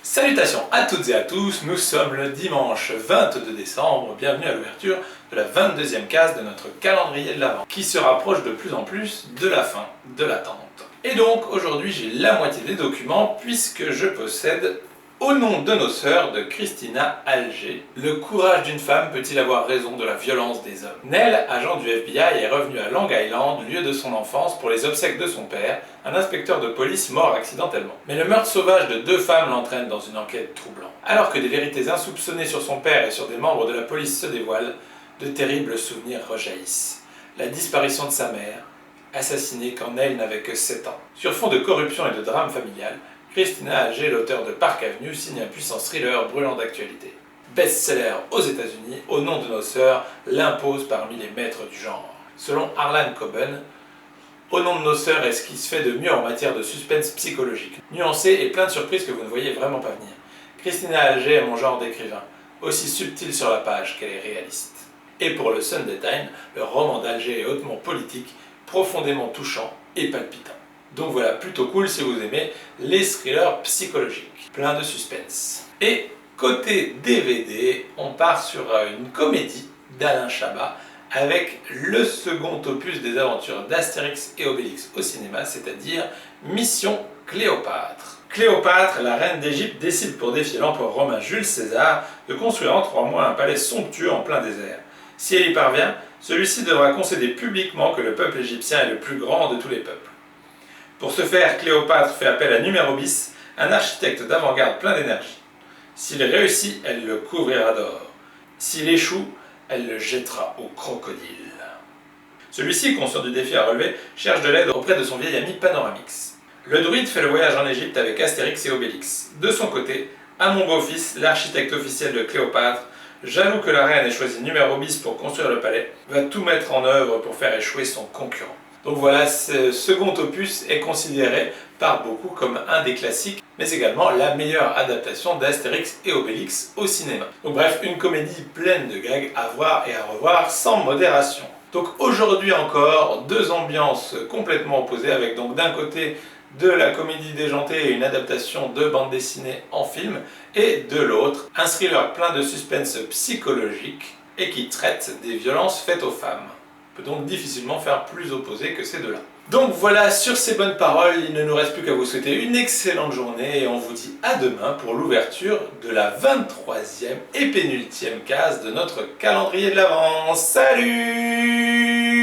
Salutations à toutes et à tous, nous sommes le dimanche 22 décembre, bienvenue à l'ouverture de la 22e case de notre calendrier de l'Avent, qui se rapproche de plus en plus de la fin de l'attente. Et donc aujourd'hui j'ai la moitié des documents puisque je possède Au nom de nos sœurs de Christina Alger. Le courage d'une femme peut-il avoir raison de la violence des hommes? Nell, agent du FBI, est revenu à Long Island, lieu de son enfance, pour les obsèques de son père, un inspecteur de police mort accidentellement. Mais le meurtre sauvage de deux femmes l'entraîne dans une enquête troublante. Alors que des vérités insoupçonnées sur son père et sur des membres de la police se dévoilent, de terribles souvenirs rejaillissent. La disparition de sa mère, assassinée quand Nell n'avait que 7 ans. Sur fond de corruption et de drame familial, Christina Alger, l'auteur de Park Avenue, signe un puissant thriller brûlant d'actualité. Best-seller aux États-Unis, Au nom de nos sœurs l'impose parmi les maîtres du genre. Selon Harlan Coben, Au nom de nos sœurs est ce qui se fait de mieux en matière de suspense psychologique, nuancé et plein de surprises que vous ne voyez vraiment pas venir. Christina Alger est mon genre d'écrivain, aussi subtil sur la page qu'elle est réaliste. Et pour le Sunday Times, le roman d'Alger est hautement politique, profondément touchant et palpitant. Donc voilà, plutôt cool si vous aimez les thrillers psychologiques, plein de suspense. Et côté DVD, on part sur une comédie d'Alain Chabat avec le second opus des aventures d'Astérix et Obélix au cinéma, c'est-à-dire Mission Cléopâtre. Cléopâtre, la reine d'Égypte, décide pour défier l'empereur romain Jules César de construire en 3 mois un palais somptueux en plein désert. Si elle y parvient, celui-ci devra concéder publiquement que le peuple égyptien est le plus grand de tous les peuples. Pour ce faire, Cléopâtre fait appel à Numérobis, un architecte d'avant-garde plein d'énergie. S'il réussit, elle le couvrira d'or. S'il échoue, elle le jettera au crocodile. Celui-ci, conscient du défi à relever, cherche de l'aide auprès de son vieil ami Panoramix. Le druide fait le voyage en Égypte avec Astérix et Obélix. De son côté, Amon Beaufils, l'architecte officiel de Cléopâtre, jaloux que la reine ait choisi Numérobis pour construire le palais, va tout mettre en œuvre pour faire échouer son concurrent. Donc voilà, ce second opus est considéré par beaucoup comme un des classiques, mais également la meilleure adaptation d'Astérix et Obélix au cinéma. Donc bref, une comédie pleine de gags à voir et à revoir sans modération. Donc aujourd'hui encore, deux ambiances complètement opposées, avec donc d'un côté de la comédie déjantée et une adaptation de bande dessinée en film, et de l'autre, un thriller plein de suspense psychologique et qui traite des violences faites aux femmes. On peut donc difficilement faire plus opposé que ces deux-là. Donc voilà, sur ces bonnes paroles, il ne nous reste plus qu'à vous souhaiter une excellente journée et on vous dit à demain pour l'ouverture de la 23e et pénultième case de notre calendrier de l'Avent. Salut!